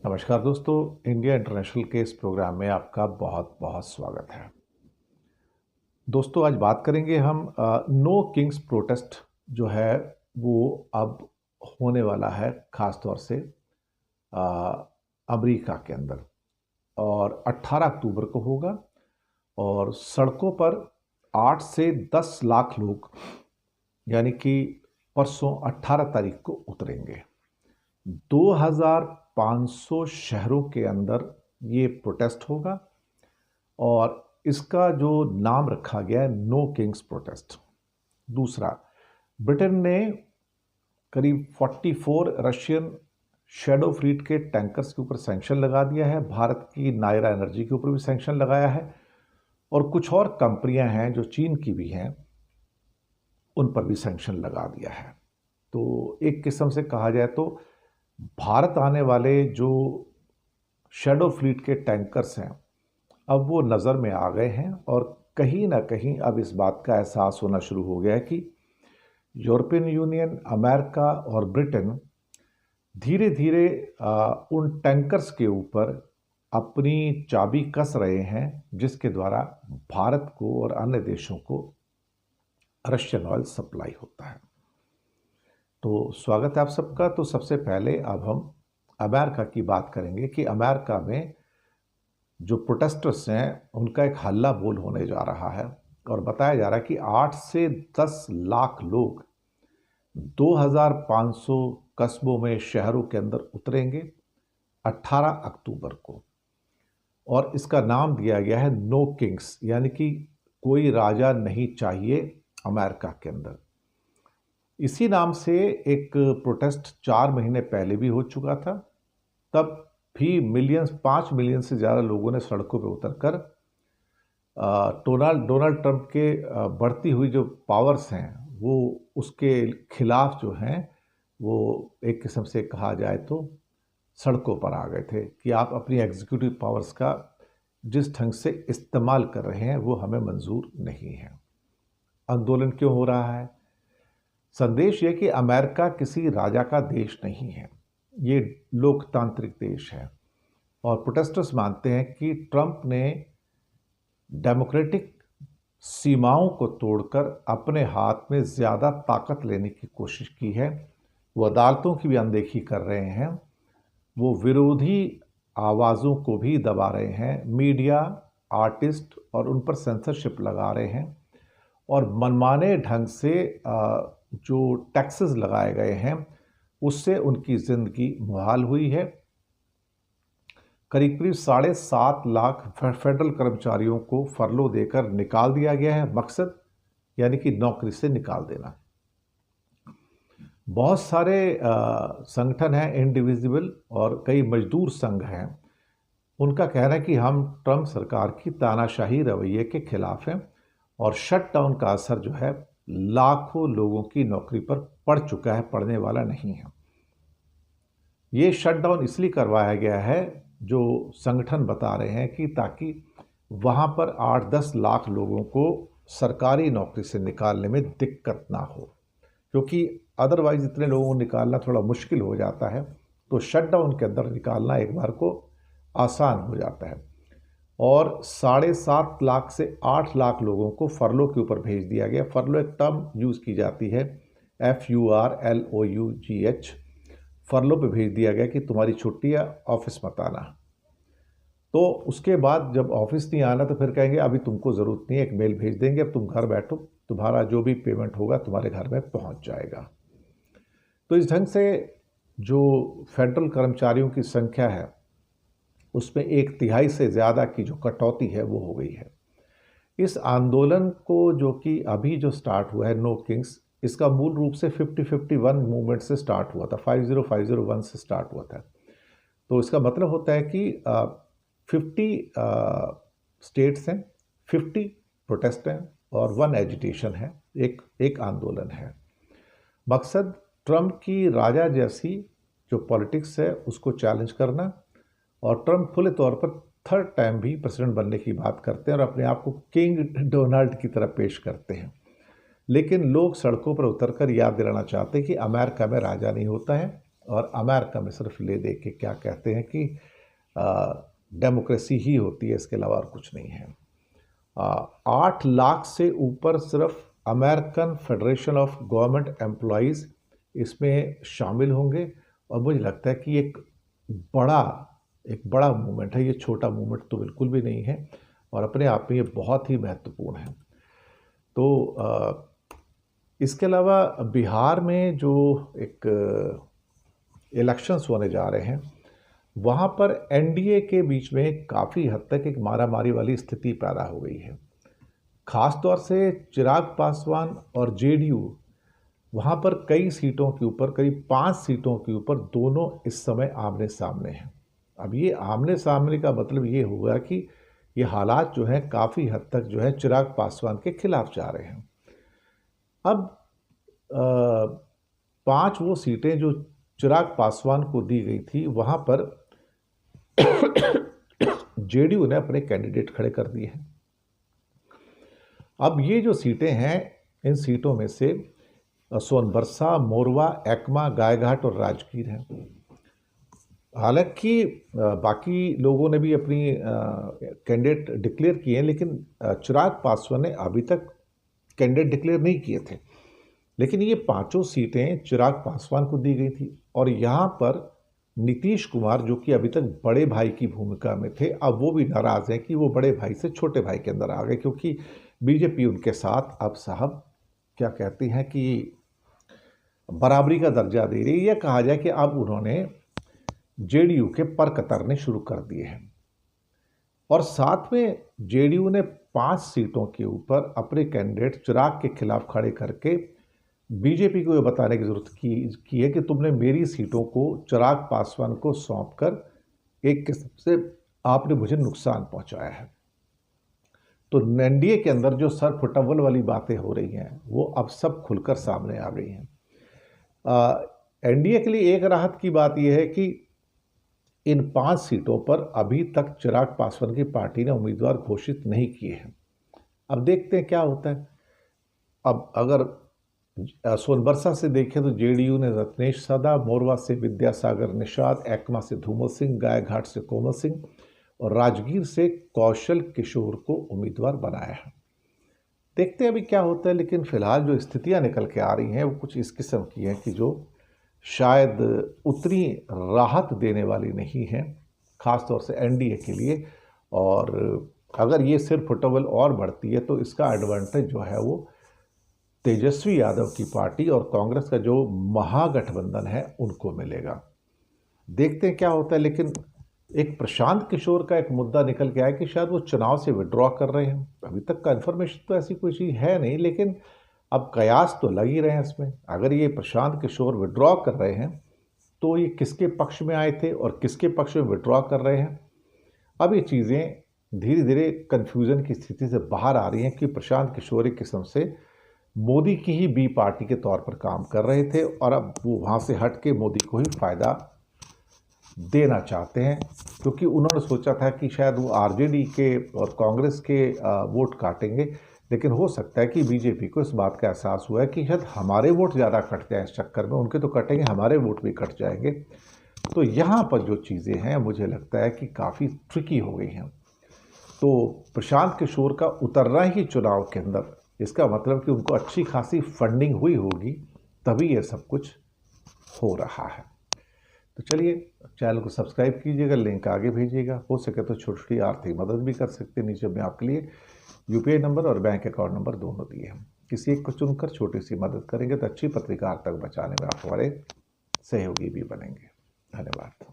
नमस्कार दोस्तों, India international के इस प्रोग्राम में आपका बहुत बहुत स्वागत है। दोस्तों, आज बात करेंगे हम नो किंग्स प्रोटेस्ट जो है वो अब होने वाला है, ख़ास तौर से अमेरिका के अंदर, और 18 अक्टूबर को होगा। और सड़कों पर 8 से 10 लाख लोग, यानी कि परसों 18 तारीख को उतरेंगे। 2500 शहरों के अंदर ये प्रोटेस्ट होगा और इसका जो नाम रखा गया है, नो किंग्स प्रोटेस्ट। दूसरा, ब्रिटेन ने करीब 44 रशियन शैडो फ्लीट के टैंकर्स के ऊपर सैंक्शन लगा दिया है। भारत की नायरा एनर्जी के ऊपर भी सैंक्शन लगाया है और कुछ और कंपनियां हैं जो चीन की भी हैं, उन पर भी सैंक्शन लगा दिया है। तो एक किस्म से कहा जाए तो भारत आने वाले जो शैडो फ्लीट के टैंकर्स हैं, अब वो नज़र में आ गए हैं और कहीं ना कहीं अब इस बात का एहसास होना शुरू हो गया है कि यूरोपियन यूनियन, अमेरिका और ब्रिटेन धीरे धीरे उन टैंकर्स के ऊपर अपनी चाबी कस रहे हैं, जिसके द्वारा भारत को और अन्य देशों को रशियन ऑयल सप्लाई होता है। तो स्वागत है आप सबका। तो सबसे पहले अब हम अमेरिका की बात करेंगे कि अमेरिका में जो प्रोटेस्टर्स हैं उनका एक हल्ला बोल होने जा रहा है और बताया जा रहा है कि 8 से 10 लाख लोग 2500 कस्बों में, शहरों के अंदर उतरेंगे 18 अक्टूबर को। और इसका नाम दिया गया है नो किंग्स, यानी कि कोई राजा नहीं चाहिए अमेरिका के अंदर। इसी नाम से एक प्रोटेस्ट 4 महीने पहले भी हो चुका था। तब भी 5 मिलियन से ज़्यादा लोगों ने सड़कों पर उतरकर डोनाल्ड ट्रंप के बढ़ती हुई जो पावर्स हैं वो उसके खिलाफ जो हैं वो एक किस्म से कहा जाए तो सड़कों पर आ गए थे कि आप अपनी एग्जीक्यूटिव पावर्स का जिस ढंग से इस्तेमाल कर रहे हैं वो हमें मंजूर नहीं है। आंदोलन क्यों हो रहा है? संदेश ये कि अमेरिका किसी राजा का देश नहीं है, ये लोकतांत्रिक देश है। और प्रोटेस्टर्स मानते हैं कि ट्रंप ने डेमोक्रेटिक सीमाओं को तोड़कर अपने हाथ में ज़्यादा ताकत लेने की कोशिश की है। वो अदालतों की भी अनदेखी कर रहे हैं, वो विरोधी आवाज़ों को भी दबा रहे हैं, मीडिया, आर्टिस्ट और उन पर सेंसरशिप लगा रहे हैं और मनमाने ढंग से जो टैक्सेस लगाए गए हैं उससे उनकी ज़िंदगी मुहाल हुई है। करीब 7.5 लाख फेडरल कर्मचारियों को फरलो देकर निकाल दिया गया है। मकसद यानी कि नौकरी से निकाल देना। बहुत सारे संगठन हैं, इंडिविजुअल और कई मजदूर संघ हैं, उनका कहना है कि हम ट्रंप सरकार की तानाशाही रवैये के खिलाफ हैं और शटडाउन का असर जो है लाखों लोगों की नौकरी पर पड़ चुका है, पड़ने वाला नहीं है। ये शटडाउन इसलिए करवाया गया है, जो संगठन बता रहे हैं कि ताकि वहाँ पर 8-10 लाख लोगों को सरकारी नौकरी से निकालने में दिक्कत ना हो, क्योंकि अदरवाइज इतने लोगों को निकालना थोड़ा मुश्किल हो जाता है। तो शटडाउन के अंदर निकालना एक बार को आसान हो जाता है। और 7.5 लाख से 8 लाख लोगों को फरलो के ऊपर भेज दिया गया। फरलो एक टर्म यूज़ की जाती है, FURLOUGH। फरलो पे भेज दिया गया कि तुम्हारी छुट्टी है, ऑफिस मत आना। तो उसके बाद जब ऑफिस नहीं आना तो फिर कहेंगे अभी तुमको ज़रूरत नहीं है, एक मेल भेज देंगे, अब तुम घर बैठो, तुम्हारा जो भी पेमेंट होगा तुम्हारे घर में पहुंच जाएगा। तो इस ढंग से जो फेडरल कर्मचारियों की संख्या है उसमें 1/3 से ज़्यादा की जो कटौती है वो हो गई है। इस आंदोलन को जो कि अभी जो स्टार्ट हुआ है, नो किंग्स, इसका मूल रूप से 50-51 मूवमेंट से स्टार्ट हुआ था, 50501 से स्टार्ट हुआ था। तो इसका मतलब होता है कि 50 स्टेट्स हैं, 50 प्रोटेस्ट हैं और 1 एजिटेशन है, एक आंदोलन है। मकसद ट्रंप की राजा जैसी जो पॉलिटिक्स है उसको चैलेंज करना, और ट्रंप खुले तौर पर 3rd टाइम भी प्रेसिडेंट बनने की बात करते हैं और अपने आप को किंग डोनाल्ड की तरह पेश करते हैं। लेकिन लोग सड़कों पर उतरकर याद दिलाना चाहते हैं कि अमेरिका में राजा नहीं होता है, और अमेरिका में सिर्फ ले दे के क्या कहते हैं कि डेमोक्रेसी ही होती है, इसके अलावा और कुछ नहीं है। 8 लाख से ऊपर सिर्फ American federation of government employees इसमें शामिल होंगे और मुझे लगता है कि एक बड़ा मूवमेंट है, ये छोटा मूवमेंट तो बिल्कुल भी नहीं है और अपने आप में ये बहुत ही महत्वपूर्ण है। तो इसके अलावा बिहार में जो एक इलेक्शंस होने जा रहे हैं, वहाँ पर एनडीए के बीच में काफ़ी हद तक एक मारामारी वाली स्थिति पैदा हो गई है। ख़ास तौर से चिराग पासवान और जेडीयू वहाँ पर कई सीटों के ऊपर, करीब 5 सीटों के ऊपर दोनों इस समय आमने सामने हैं। अब ये आमने सामने का मतलब ये हुआ कि ये हालात जो हैं काफ़ी हद तक जो है चिराग पासवान के खिलाफ जा रहे हैं। अब 5 वो सीटें जो चिराग पासवान को दी गई थी, वहाँ पर जेडीयू ने अपने कैंडिडेट खड़े कर दिए हैं। अब ये जो सीटें हैं, इन सीटों में से सोनबरसा, मोरवा, एकमा, गायघाट और राजगीर हैं। हालांकि बाकी लोगों ने भी अपनी कैंडिडेट डिक्लेयर किए हैं, लेकिन चिराग पासवान ने अभी तक कैंडिडेट डिक्लेयर नहीं किए थे। लेकिन ये 5 सीटें चिराग पासवान को दी गई थी और यहाँ पर नीतीश कुमार, जो कि अभी तक बड़े भाई की भूमिका में थे, अब वो भी नाराज़ हैं कि वो बड़े भाई से छोटे भाई के अंदर आ गए, क्योंकि बीजेपी उनके साथ अब साहब क्या कहती हैं कि बराबरी का दर्जा दे रही है, या कहा जाए कि अब उन्होंने जेडीयू के पर कतरने शुरू कर दिए हैं। और साथ में जेडीयू ने 5 सीटों के ऊपर अपने कैंडिडेट चिराग के खिलाफ खड़े करके बीजेपी को ये बताने की जरूरत की है कि तुमने मेरी सीटों को चिराग पासवान को सौंपकर एक किस्म से आपने मुझे नुकसान पहुंचाया है। तो एनडीए के अंदर जो सर फुटबॉल वाली बातें हो रही हैं, वो अब सब खुलकर सामने आ गई हैं। एनडीए के लिए एक राहत की बात यह है कि इन 5 सीटों पर अभी तक चिराग पासवान की पार्टी ने उम्मीदवार घोषित नहीं किए हैं। अब देखते हैं क्या होता है। अब अगर सोनबरसा से देखें तो जेडीयू ने रत्नेश सदा, मोरवा से विद्यासागर निषाद, एकमा से धूमल सिंह, गायघाट से कोमल सिंह और राजगीर से कौशल किशोर को उम्मीदवार बनाया है। देखते हैं अभी क्या होता है, लेकिन फिलहाल जो स्थितियां निकल के आ रही हैं वो कुछ इस किस्म की हैं कि जो शायद उतनी राहत देने वाली नहीं है, ख़ास तौर से एनडीए के लिए। और अगर ये सिर्फ फुटबॉल और बढ़ती है तो इसका एडवांटेज जो है वो तेजस्वी यादव की पार्टी और कांग्रेस का जो महागठबंधन है उनको मिलेगा। देखते हैं क्या होता है। लेकिन एक प्रशांत किशोर का एक मुद्दा निकल के आया कि शायद वो चुनाव से विड्रॉ कर रहे हैं। अभी तक कन्फर्मेशन तो ऐसी कोई चीज़ है नहीं, लेकिन अब कयास तो लग ही रहे हैं इसमें। अगर ये प्रशांत किशोर विड्रॉ कर रहे हैं तो ये किसके पक्ष में आए थे और किसके पक्ष में विड्रॉ कर रहे हैं। अब ये चीज़ें धीरे धीरे कन्फ्यूज़न की स्थिति से बाहर आ रही हैं कि प्रशांत किशोर एक किस्म से मोदी की ही बी पार्टी के तौर पर काम कर रहे थे और अब वो वहाँ से हट के मोदी को ही फ़ायदा देना चाहते हैं, क्योंकि उन्होंने सोचा था कि शायद वो आरजेडी के और कांग्रेस के वोट काटेंगे। लेकिन हो सकता है कि बीजेपी को इस बात का एहसास हुआ है कि शायद हमारे वोट ज़्यादा कट जाए इस चक्कर में, उनके तो कटेंगे, हमारे वोट भी कट जाएंगे। तो यहाँ पर जो चीज़ें हैं मुझे लगता है कि काफ़ी ट्रिकी हो गई हैं। तो प्रशांत किशोर का उतरना ही चुनाव के अंदर, इसका मतलब कि उनको अच्छी खासी फंडिंग हुई होगी, तभी ये सब कुछ हो रहा है। तो चलिए, चैनल को सब्सक्राइब कीजिएगा, लिंक आगे भेजिएगा। हो सके तो छोटी छोटी आर्थिक मदद भी कर सकते हैं। नीचे में आपके लिए यूपीआई नंबर और बैंक अकाउंट नंबर दोनों दिए हैं। किसी एक को चुनकर छोटी सी मदद करेंगे तो अच्छी पत्रिका तक बचाने में आप हमारे सहयोगी भी बनेंगे। धन्यवाद।